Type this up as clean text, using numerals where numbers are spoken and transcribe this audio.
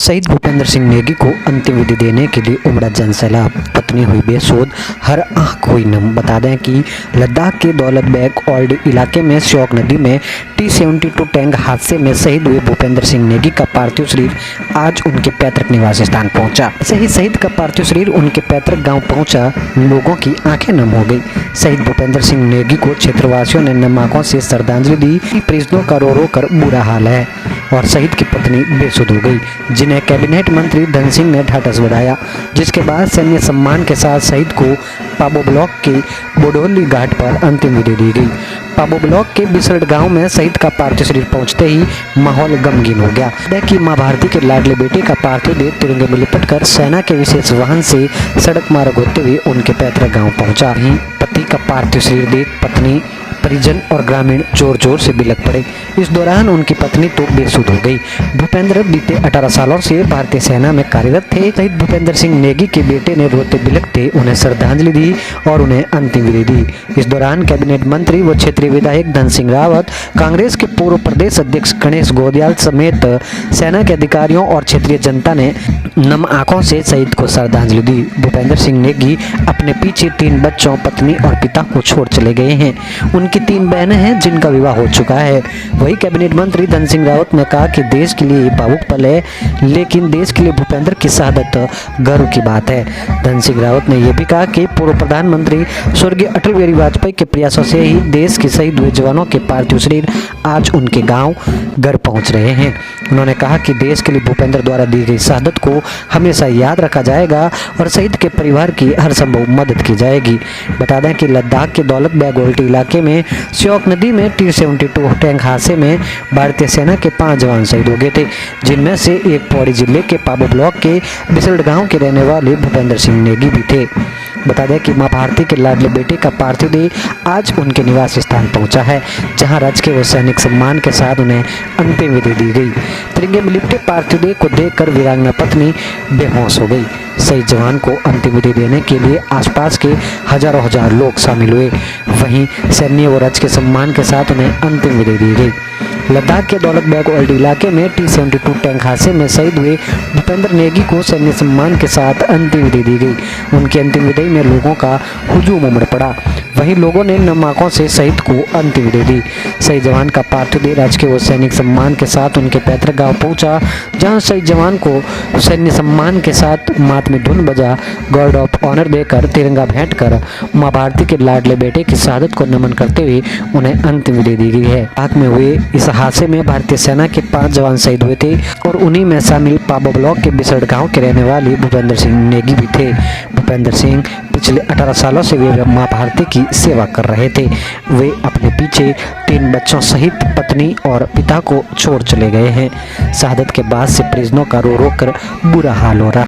शहीद भूपेंद्र सिंह नेगी को अंतिम विधि देने के लिए उमड़ा जनसैलाब, पत्नी हुई बेसुध, हर आंख हुई नम। बता दें कि लद्दाख के दौलत बेग ओल्डी इलाके में श्योक नदी में T-72 टैंक हादसे में शहीद हुए भूपेंद्र सिंह नेगी का पार्थिव शरीर आज उनके पैतृक निवास स्थान पहुंचा। सही शहीद का पार्थिव शरीर उनके पैतृक गांव पहुंचा, लोगों की आंखें नम हो गई। शहीद भूपेंद्र सिंह नेगी को क्षेत्रवासियों ने नम आंखों से श्रद्धांजलि दी। परिजनों का रो रो कर बुरा हाल है और शहीद की पत्नी बेसुध हो गई, जिन्हें कैबिनेट मंत्री धन सिंह ने ढाढ़स बधाया। जिसके बाद सैन्य सम्मान के साथ शहीद को पाबो ब्लॉक के बोडोली घाट पर अंतिम विधि दी गई। पाबो ब्लॉक के बिसरड गांव में शहीद का पार्थिव शरीर पहुंचते ही माहौल गमगीन हो गया। कि मां भारती के लाडले बेटे का पार्थिव देह तिरंगे में लिपटकर सेना के विशेष वाहन से सड़क मार्ग होते हुए उनके पैतृक गांव पहुंचा। वहीं पति का पार्थिव शरीर देख पत्नी, परिजन और ग्रामीण जोर जोर से बिलख पड़े। इस दौरान उनकी पत्नी तो बेसुध हो गई। भूपेंद्र बीते 18 सालों से भारतीय सेना में कार्यरत थे। शहीद भूपेंद्र सिंह नेगी के बेटे ने रोते बिलखते उन्हें श्रद्धांजलि दी और उन्हें अंतिम विधि दी। इस दौरान कैबिनेट मंत्री व क्षेत्रीय विधायक धन सिंह रावत, कांग्रेस के पूर्व प्रदेश अध्यक्ष गणेश गोदियाल समेत सेना के अधिकारियों और क्षेत्रीय जनता ने नम आंखों से शहीद को श्रद्धांजलि दी। भूपेंद्र सिंह नेगी अपने पीछे 3 बच्चों, पत्नी और पिता को छोड़ चले गए हैं। उनकी 3 बहनें हैं जिनका विवाह हो चुका है। वही कैबिनेट मंत्री धन सिंह रावत ने कहा कि देश के लिए भावुक पल है, लेकिन देश के लिए भूपेंद्र की शहादत गर्व की बात है। धन सिंह रावत ने यह भी कहा कि पूर्व प्रधानमंत्री स्वर्गीय अटल बिहारी वाजपेयी के प्रयासों से ही देश के शहीद हुए जवानों के पार्थिव शरीर आज उनके गांव घर पहुंच रहे हैं। उन्होंने कहा कि देश के लिए भूपेंद्र द्वारा दी गई शहादत को हमेशा याद रखा जाएगा और शहीद के परिवार की हर संभव मदद की जाएगी। बता दें कि लद्दाख के दौलत बेग ओल्डी इलाके में श्योक नदी में T-72 टैंक हादसे में भारतीय सेना के 5 जवान शहीद हो गए थे, जिनमें से एक पौड़ी जिले के पाबो ब्लॉक के बिसरड गांव के रहने वाले भूपेंद्र सिंह नेगी भी थे। बता दें कि मां भारती के लाडले बेटे का पार्थिव देह आज उनके निवास स्थान पहुंचा है, जहां राजकीय व सैनिक सम्मान के साथ उन्हें अंतिम विधि दी गई। तिरंगे में लिपटे पार्थिव देह को देखकर वीरांगना पत्नी बेहोश हो गई। शहीद जवान को अंतिम विधि देने के लिए आसपास के हजार लोग शामिल हुए। वहीं सैन्य व राजकीय सम्मान के साथ उन्हें अंतिम विधि दी गई। लद्दाख के दौलत बेग ओल्डी इलाके में T-72 टैंक हादसे में शहीद हुए भूपेंद्र नेगी को सैन्य सम्मान के साथ अंतिम विधि दी गई। उनकी अंतिम विधि में लोगों का हुजूम उमड़ पड़ा। वहीं लोगों ने नम आंखों से शहीद को अंतिम विधि दी। शहीद जवान का पार्थिव देह राजकीय व सैनिक सम्मान के साथ उनके पैतृक गांव पहुंचा, जहां शहीद जवान को सैन्य सम्मान के साथ मात में धुन बजा, गार्ड ऑफ ऑनर देकर तिरंगा भेंट कर मां भारती के लाडले बेटे की शहादत को नमन करते हुए उन्हें अंतिम विधि दी गई है। आग में हुए इस हादसे में भारतीय सेना के 5 जवान शहीद हुए थे और उन्हीं में शामिल पाबो ब्लॉक के बिसरड गांव के रहने वाले भूपेंद्र सिंह नेगी भी थे। भूपेंद्र सिंह पिछले 18 सालों से वे मां भारती की सेवा कर रहे थे। वे अपने पीछे 3 बच्चों सहित पत्नी और पिता को छोड़ चले गए हैं। शहादत के बाद से परिजनों का रो रो कर बुरा हाल हो रहा।